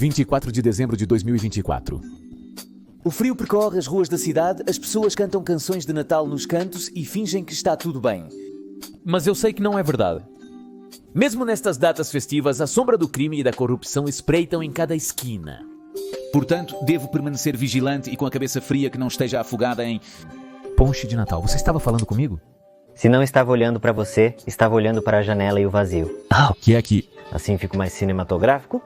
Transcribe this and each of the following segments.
24 de dezembro de 2024. O frio percorre as ruas da cidade, as pessoas cantam canções de Natal nos cantos e fingem que está tudo bem. Mas eu sei que não é verdade. Mesmo nestas datas festivas, a sombra do crime e da corrupção espreitam em cada esquina. Portanto, devo permanecer vigilante e com a cabeça fria que não esteja afogada em... Ponche de Natal, você estava falando comigo? Se não estava olhando para você, estava olhando para a janela e o vazio. O que é aqui? Assim fico mais cinematográfico?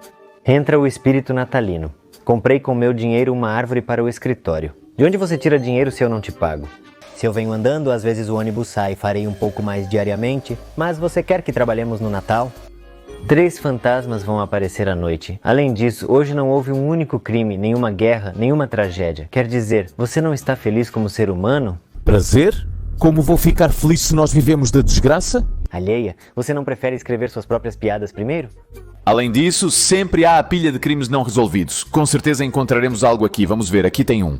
Entra o espírito natalino. Comprei com meu dinheiro uma árvore para o escritório. De onde você tira dinheiro se eu não te pago? Se eu venho andando, às vezes o ônibus sai, farei um pouco mais diariamente. Mas você quer que trabalhemos no Natal? 3 fantasmas vão aparecer à noite. Além disso, hoje não houve um único crime, nenhuma guerra, nenhuma tragédia. Quer dizer, você não está feliz como ser humano? Prazer? Como vou ficar feliz se nós vivemos da desgraça? Alheia? Você não prefere escrever suas próprias piadas primeiro? Além disso, sempre há a pilha de crimes não resolvidos. Com certeza encontraremos algo aqui. Vamos ver, aqui tem um.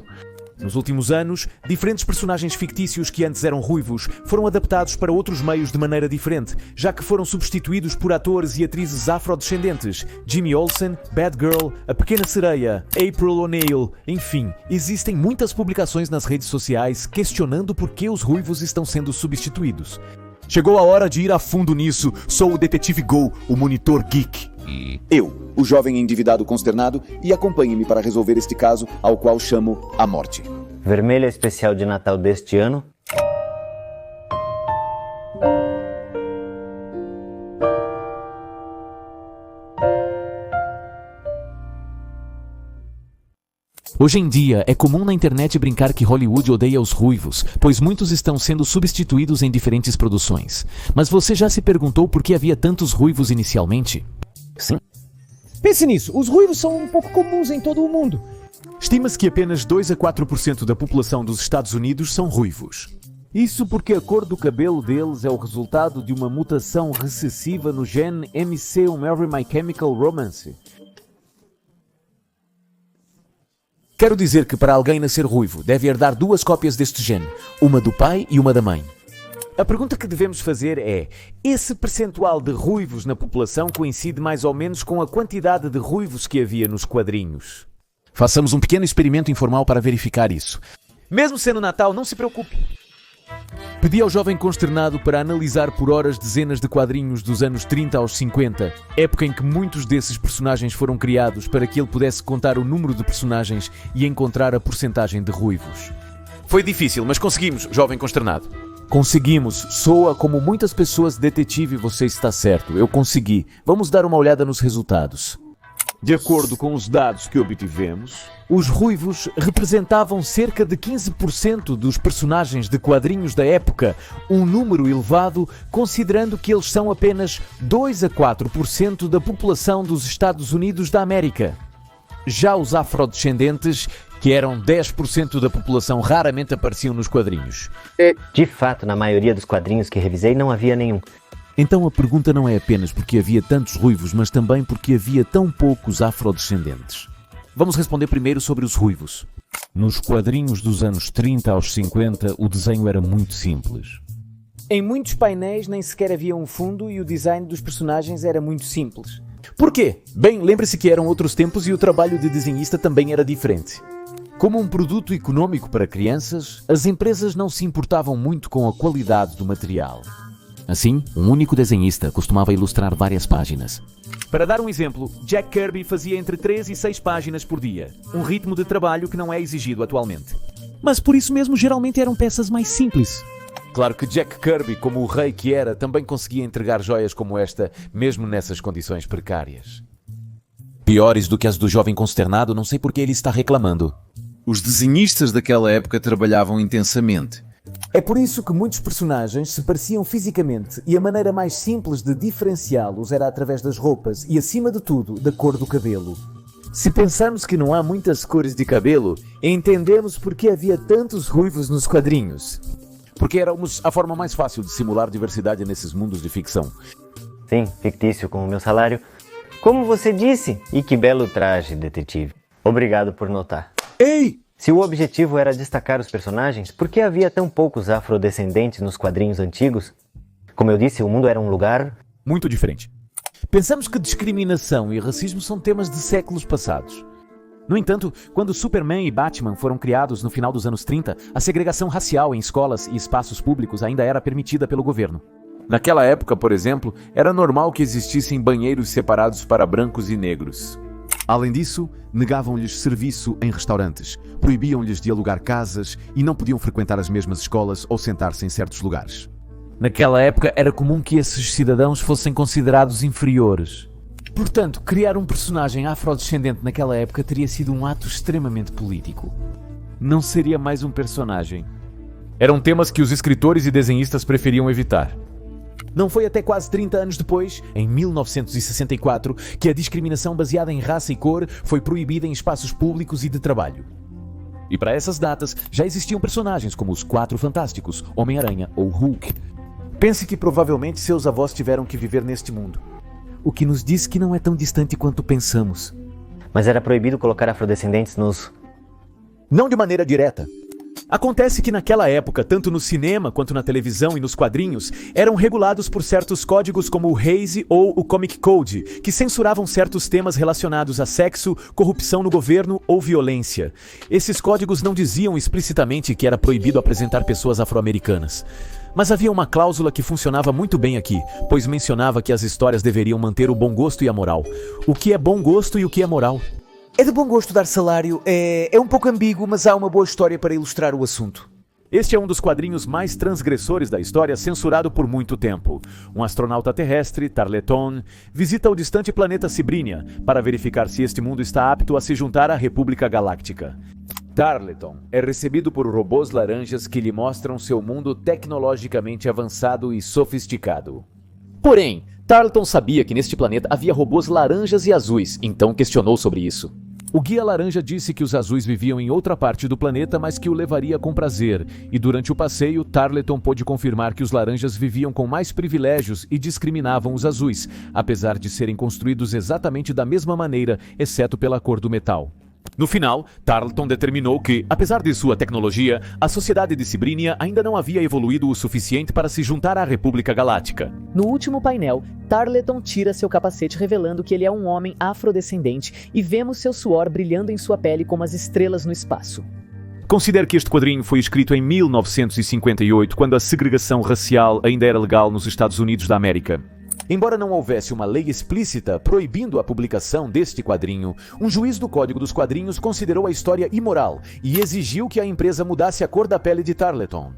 Nos últimos anos, diferentes personagens fictícios que antes eram ruivos foram adaptados para outros meios de maneira diferente, já que foram substituídos por atores e atrizes afrodescendentes. Jimmy Olsen, Bad Girl, A Pequena Sereia, April O'Neil, enfim, existem muitas publicações nas redes sociais questionando por que os ruivos estão sendo substituídos. Chegou a hora de ir a fundo nisso. Sou o Detetive Go, o monitor geek. Eu, o jovem endividado consternado, e acompanhe-me para resolver este caso, ao qual chamo a morte. Vermelho é especial de Natal deste ano. Hoje em dia, é comum na internet brincar que Hollywood odeia os ruivos, pois muitos estão sendo substituídos em diferentes produções. Mas você já se perguntou por que havia tantos ruivos inicialmente? Sim. Pense nisso, os ruivos são um pouco comuns em todo o mundo. Estima-se que apenas 2 a 4% da população dos Estados Unidos são ruivos. Isso porque a cor do cabelo deles é o resultado de uma mutação recessiva no gene MC My Chemical Romance. Quero dizer que para alguém nascer ruivo, deve herdar 2 cópias deste gene, uma do pai e uma da mãe. A pergunta que devemos fazer é: esse percentual de ruivos na população coincide mais ou menos com a quantidade de ruivos que havia nos quadrinhos? Façamos um pequeno experimento informal para verificar isso. Mesmo sendo Natal, não se preocupe. Pedi ao jovem consternado para analisar por horas dezenas de quadrinhos dos anos 30 aos 50, época em que muitos desses personagens foram criados para que ele pudesse contar o número de personagens e encontrar a porcentagem de ruivos. Foi difícil, mas conseguimos, jovem consternado. Conseguimos. Soa como muitas pessoas, detetive, você está certo. Eu consegui. Vamos dar uma olhada nos resultados. De acordo com os dados que obtivemos, os ruivos representavam cerca de 15% dos personagens de quadrinhos da época, um número elevado considerando que eles são apenas 2 a 4% da população dos Estados Unidos da América. Já os afrodescendentes, que eram 10% da população, raramente apareciam nos quadrinhos. De fato, na maioria dos quadrinhos que revisei não havia nenhum. Então a pergunta não é apenas porque havia tantos ruivos, mas também porque havia tão poucos afrodescendentes. Vamos responder primeiro sobre os ruivos. Nos quadrinhos dos anos 30 aos 50, o desenho era muito simples. Em muitos painéis nem sequer havia um fundo e o design dos personagens era muito simples. Por quê? Bem, lembre-se que eram outros tempos e o trabalho de desenhista também era diferente. Como um produto econômico para crianças, as empresas não se importavam muito com a qualidade do material. Assim, um único desenhista costumava ilustrar várias páginas. Para dar um exemplo, Jack Kirby fazia entre 3 e 6 páginas por dia, um ritmo de trabalho que não é exigido atualmente. Mas por isso mesmo geralmente eram peças mais simples. Claro que Jack Kirby, como o rei que era, também conseguia entregar joias como esta, mesmo nessas condições precárias. Piores do que as do jovem consternado, não sei por que ele está reclamando. Os desenhistas daquela época trabalhavam intensamente. É por isso que muitos personagens se pareciam fisicamente e a maneira mais simples de diferenciá-los era através das roupas e, acima de tudo, da cor do cabelo. Se pensarmos que não há muitas cores de cabelo, entendemos por que havia tantos ruivos nos quadrinhos. Porque éramos a forma mais fácil de simular diversidade nesses mundos de ficção. Sim, fictício com o meu salário. Como você disse, e que belo traje, detetive. Obrigado por notar. Ei! Se o objetivo era destacar os personagens, por que havia tão poucos afrodescendentes nos quadrinhos antigos? Como eu disse, o mundo era um lugar muito diferente. Pensamos que discriminação e racismo são temas de séculos passados. No entanto, quando Superman e Batman foram criados no final dos anos 30, a segregação racial em escolas e espaços públicos ainda era permitida pelo governo. Naquela época, por exemplo, era normal que existissem banheiros separados para brancos e negros. Além disso, negavam-lhes serviço em restaurantes, proibiam-lhes de alugar casas e não podiam frequentar as mesmas escolas ou sentar-se em certos lugares. Naquela época era comum que esses cidadãos fossem considerados inferiores. Portanto, criar um personagem afrodescendente naquela época teria sido um ato extremamente político. Não seria mais um personagem. Eram temas que os escritores e desenhistas preferiam evitar. Não foi até quase 30 anos depois, em 1964, que a discriminação baseada em raça e cor foi proibida em espaços públicos e de trabalho. E para essas datas, já existiam personagens como os Quatro Fantásticos, Homem-Aranha ou Hulk. Pense que provavelmente seus avós tiveram que viver neste mundo. O que nos diz que não é tão distante quanto pensamos. Mas era proibido colocar afrodescendentes nos... Não de maneira direta. Acontece que naquela época, tanto no cinema quanto na televisão e nos quadrinhos, eram regulados por certos códigos como o Hays ou o Comic Code, que censuravam certos temas relacionados a sexo, corrupção no governo ou violência. Esses códigos não diziam explicitamente que era proibido apresentar pessoas afro-americanas. Mas havia uma cláusula que funcionava muito bem aqui, pois mencionava que as histórias deveriam manter o bom gosto e a moral. O que é bom gosto e o que é moral? É de bom gosto dar salário, é um pouco ambíguo, mas há uma boa história para ilustrar o assunto. Este é um dos quadrinhos mais transgressores da história, censurado por muito tempo. Um astronauta terrestre, Tarleton, visita o distante planeta Cibrínia para verificar se este mundo está apto a se juntar à República Galáctica. Tarleton é recebido por robôs laranjas que lhe mostram seu mundo tecnologicamente avançado e sofisticado. Porém, Tarleton sabia que neste planeta havia robôs laranjas e azuis, então questionou sobre isso. O guia laranja disse que os azuis viviam em outra parte do planeta, mas que o levaria com prazer, e durante o passeio, Tarleton pôde confirmar que os laranjas viviam com mais privilégios e discriminavam os azuis, apesar de serem construídos exatamente da mesma maneira, exceto pela cor do metal. No final, Tarleton determinou que, apesar de sua tecnologia, a sociedade de Cibrínia ainda não havia evoluído o suficiente para se juntar à República Galáctica. No último painel, Tarleton tira seu capacete revelando que ele é um homem afrodescendente e vemos seu suor brilhando em sua pele como as estrelas no espaço. Considere que este quadrinho foi escrito em 1958, quando a segregação racial ainda era legal nos Estados Unidos da América. Embora não houvesse uma lei explícita proibindo a publicação deste quadrinho, um juiz do Código dos Quadrinhos considerou a história imoral e exigiu que a empresa mudasse a cor da pele de Tarleton.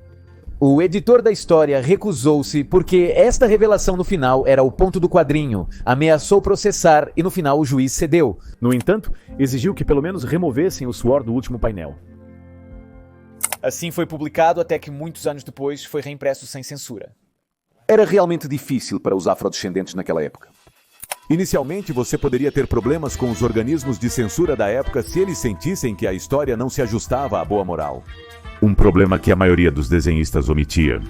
O editor da história recusou-se porque esta revelação no final era o ponto do quadrinho, ameaçou processar e no final o juiz cedeu. No entanto, exigiu que pelo menos removessem o suor do último painel. Assim foi publicado até que muitos anos depois foi reimpresso sem censura. Era realmente difícil para os afrodescendentes naquela época. Inicialmente, você poderia ter problemas com os organismos de censura da época se eles sentissem que a história não se ajustava à boa moral. Um problema que a maioria dos desenhistas omitia.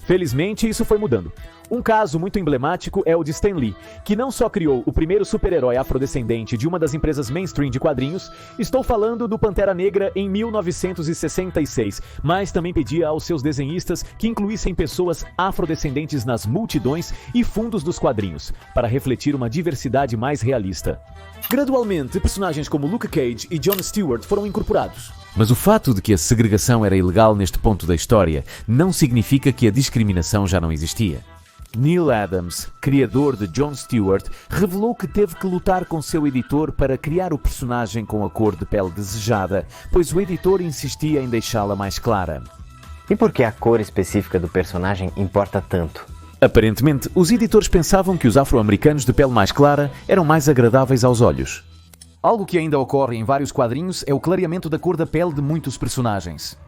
Felizmente, isso foi mudando. Um caso muito emblemático é o de Stan Lee, que não só criou o primeiro super-herói afrodescendente de uma das empresas mainstream de quadrinhos, estou falando do Pantera Negra em 1966, mas também pedia aos seus desenhistas que incluíssem pessoas afrodescendentes nas multidões e fundos dos quadrinhos, para refletir uma diversidade mais realista. Gradualmente, personagens como Luke Cage e Jon Stewart foram incorporados. Mas o fato de que a segregação era ilegal neste ponto da história não significa que a discriminação já não existia. Neil Adams, criador de Jon Stewart, revelou que teve que lutar com seu editor para criar o personagem com a cor de pele desejada, pois o editor insistia em deixá-la mais clara. E por que a cor específica do personagem importa tanto? Aparentemente, os editores pensavam que os afro-americanos de pele mais clara eram mais agradáveis aos olhos. Algo que ainda ocorre em vários quadrinhos é o clareamento da cor da pele de muitos personagens.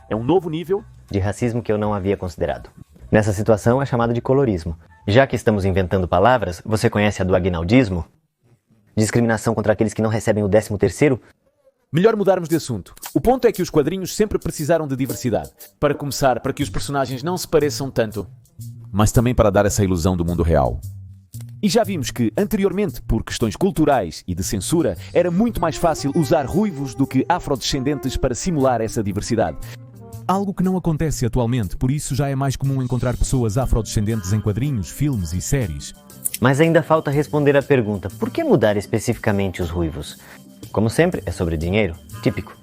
É um novo nível De racismo que eu não havia considerado. Nessa situação é chamado de colorismo. Já que estamos inventando palavras, você conhece a do aguinaldismo? Discriminação contra aqueles que não recebem o 13º? Melhor mudarmos de assunto. O ponto é que os quadrinhos sempre precisaram de diversidade. Para começar, para que os personagens não se pareçam tanto, Mas também para dar essa ilusão do mundo real. E já vimos que, anteriormente, por questões culturais e de censura, era muito mais fácil usar ruivos do que afrodescendentes para simular essa diversidade. Algo que não acontece atualmente, por isso já é mais comum encontrar pessoas afrodescendentes em quadrinhos, filmes e séries. Mas ainda falta responder a pergunta: por que mudar especificamente os ruivos? Como sempre, é sobre dinheiro, típico.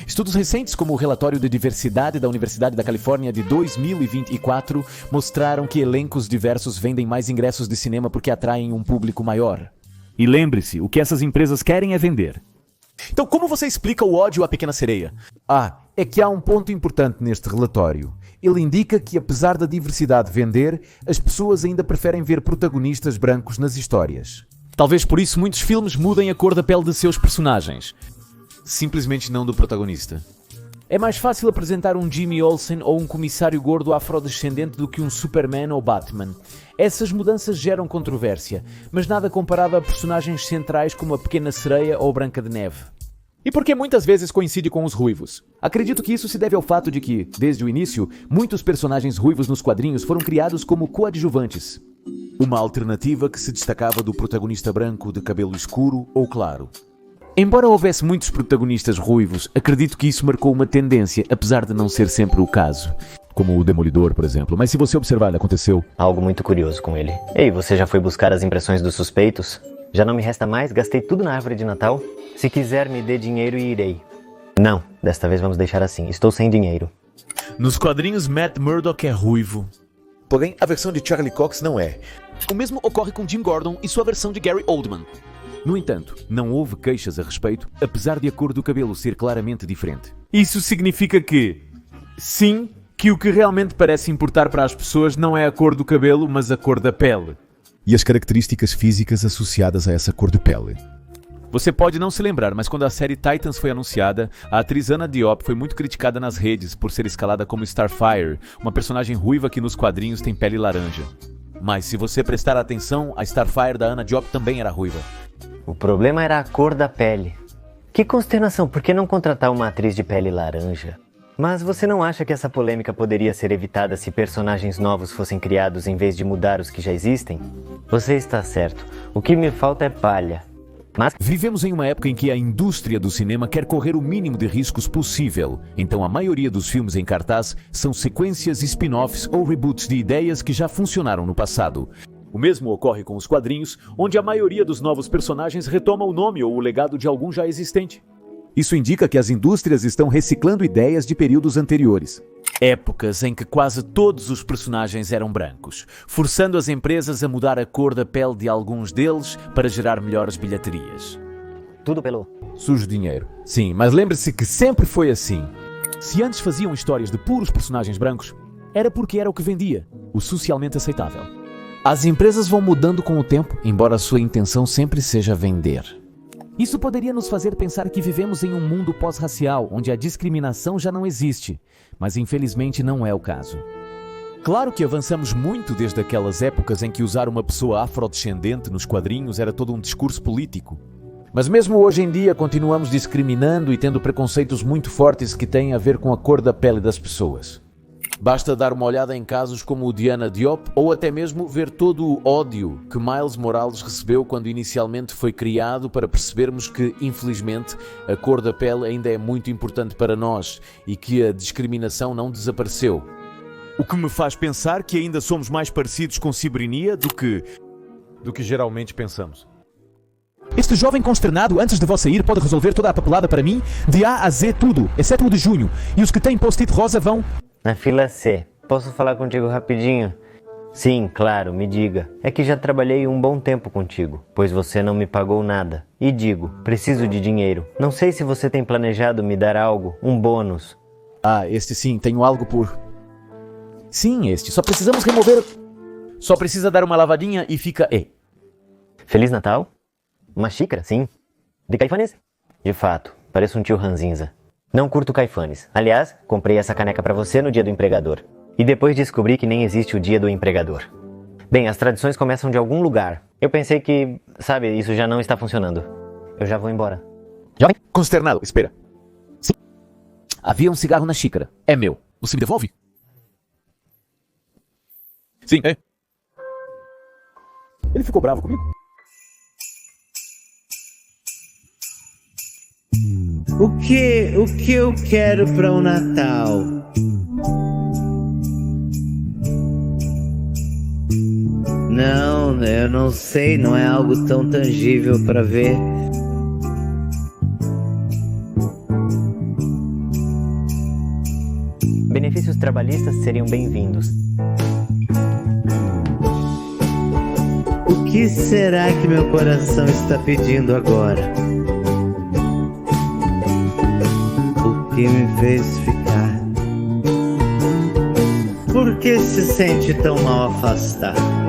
Estudos recentes, como o relatório de diversidade da Universidade da Califórnia de 2024, mostraram que elencos diversos vendem mais ingressos de cinema porque atraem um público maior. E lembre-se, o que essas empresas querem é vender. Então, como você explica o ódio à Pequena Sereia? É que há um ponto importante neste relatório. Ele indica que, apesar da diversidade vender, as pessoas ainda preferem ver protagonistas brancos nas histórias. Talvez por isso muitos filmes mudem a cor da pele de seus personagens. Simplesmente não do protagonista. É mais fácil apresentar um Jimmy Olsen ou um comissário gordo afrodescendente do que um Superman ou Batman. Essas mudanças geram controvérsia, mas nada comparado a personagens centrais como a Pequena Sereia ou Branca de Neve. E por que muitas vezes coincide com os ruivos? Acredito que isso se deve ao fato de que, desde o início, muitos personagens ruivos nos quadrinhos foram criados como coadjuvantes. Uma alternativa que se destacava do protagonista branco de cabelo escuro ou claro. Embora houvesse muitos protagonistas ruivos, acredito que isso marcou uma tendência, apesar de não ser sempre o caso. Como o Demolidor, por exemplo. Mas se você observar, aconteceu algo muito curioso com ele. Ei, você já foi buscar as impressões dos suspeitos? Já não me resta mais? Gastei tudo na árvore de Natal? Se quiser, me dê dinheiro e irei. Não, desta vez vamos deixar assim. Estou sem dinheiro. Nos quadrinhos, Matt Murdock é ruivo. Porém, a versão de Charlie Cox não é. O mesmo ocorre com Jim Gordon e sua versão de Gary Oldman. No entanto, não houve queixas a respeito, apesar de a cor do cabelo ser claramente diferente. Isso significa que, sim, que o que realmente parece importar para as pessoas não é a cor do cabelo, mas a cor da pele. E as características físicas associadas a essa cor de pele. Você pode não se lembrar, mas quando a série Titans foi anunciada, a atriz Anna Diop foi muito criticada nas redes por ser escalada como Starfire, uma personagem ruiva que nos quadrinhos tem pele laranja. Mas se você prestar atenção, a Starfire da Anna Diop também era ruiva. O problema era a cor da pele. Que consternação, por que não contratar uma atriz de pele laranja? Mas você não acha que essa polêmica poderia ser evitada se personagens novos fossem criados em vez de mudar os que já existem? Você está certo. O que me falta é palha. Mas vivemos em uma época em que a indústria do cinema quer correr o mínimo de riscos possível. Então a maioria dos filmes em cartaz são sequências, spin-offs ou reboots de ideias que já funcionaram no passado. O mesmo ocorre com os quadrinhos, onde a maioria dos novos personagens retoma o nome ou o legado de algum já existente. Isso indica que as indústrias estão reciclando ideias de períodos anteriores. Épocas em que quase todos os personagens eram brancos, forçando as empresas a mudar a cor da pele de alguns deles para gerar melhores bilheterias. Tudo pelo sujo dinheiro. Sim, mas lembre-se que sempre foi assim. Se antes faziam histórias de puros personagens brancos, era porque era o que vendia, o socialmente aceitável. As empresas vão mudando com o tempo, embora sua intenção sempre seja vender. Isso poderia nos fazer pensar que vivemos em um mundo pós-racial, onde a discriminação já não existe, mas infelizmente não é o caso. Claro que avançamos muito desde aquelas épocas em que usar uma pessoa afrodescendente nos quadrinhos era todo um discurso político. Mas mesmo hoje em dia continuamos discriminando e tendo preconceitos muito fortes que têm a ver com a cor da pele das pessoas. Basta dar uma olhada em casos como o de Anna Diop ou até mesmo ver todo o ódio que Miles Morales recebeu quando inicialmente foi criado para percebermos que, infelizmente, a cor da pele ainda é muito importante para nós e que a discriminação não desapareceu. O que me faz pensar que ainda somos mais parecidos com Cibrinia do que geralmente pensamos. Este jovem consternado, antes de você ir, pode resolver toda a papelada para mim, de A a Z tudo, exceto o de junho. E os que têm post-it rosa vão... Na fila C. Posso falar contigo rapidinho? Sim, claro, me diga. É que já trabalhei um bom tempo contigo, pois você não me pagou nada. E digo, preciso de dinheiro. Não sei se você tem planejado me dar algo, um bônus. Este sim, tenho algo por... Sim, só precisamos remover... Só precisa dar uma lavadinha e fica E. Feliz Natal? Uma xícara, sim. De Caifanes? De fato, pareço um tio ranzinza. Não curto Caifanes. Aliás, comprei essa caneca pra você no dia do empregador. E depois descobri que nem existe o dia do empregador. Bem, as tradições começam de algum lugar. Eu pensei que, sabe, isso já não está funcionando. Eu já vou embora. Jovem? Consternado, espera. Sim. Havia um cigarro na xícara. É meu. Você me devolve? Sim, é. Ele ficou bravo comigo? O que eu quero para o Natal? Não, eu não sei, não é algo tão tangível para ver. Benefícios trabalhistas seriam bem-vindos. O que será que meu coração está pedindo agora? O que me fez ficar? Por que se sente tão mal afastado?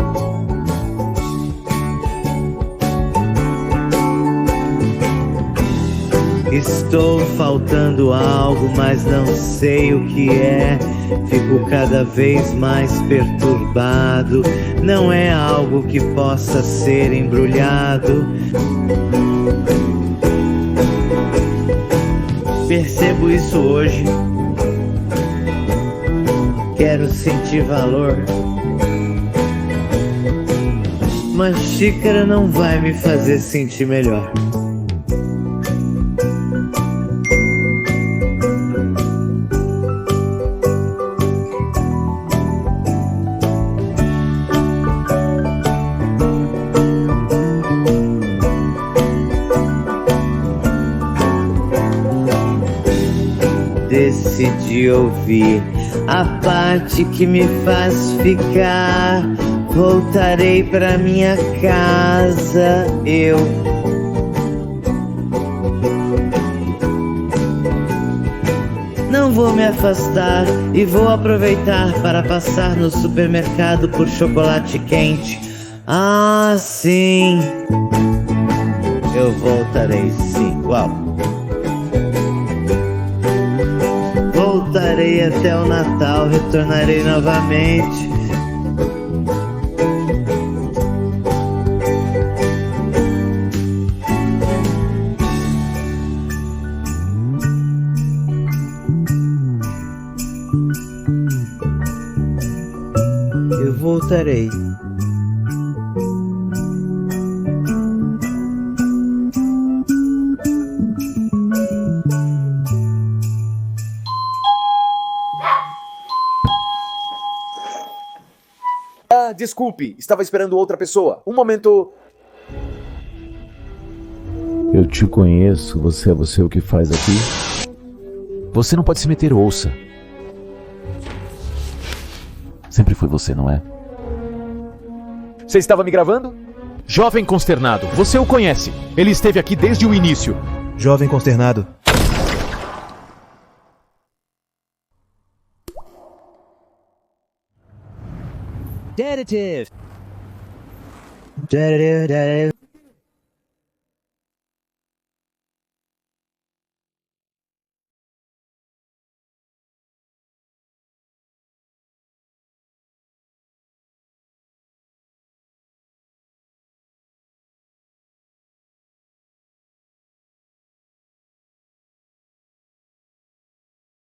Estou faltando algo, mas não sei o que é. Fico cada vez mais perturbado. Não é algo que possa ser embrulhado. Percebo isso hoje. Quero sentir valor. Uma xícara não vai me fazer sentir melhor. Decidi ouvir a parte que me faz ficar. Voltarei pra minha casa. Eu não vou me afastar e vou aproveitar para passar no supermercado por chocolate quente. Ah, sim. Eu voltarei, sim. Uau. Voltarei até o Natal, retornarei novamente. Eu voltarei. Ah, desculpe, estava esperando outra pessoa. Um momento. Eu te conheço, você é você o que faz aqui? Você não pode se meter, ouça. Sempre foi você, não é? Você estava me gravando? Jovem consternado, você o conhece. Ele esteve aqui desde o início. Jovem consternado. Detetive.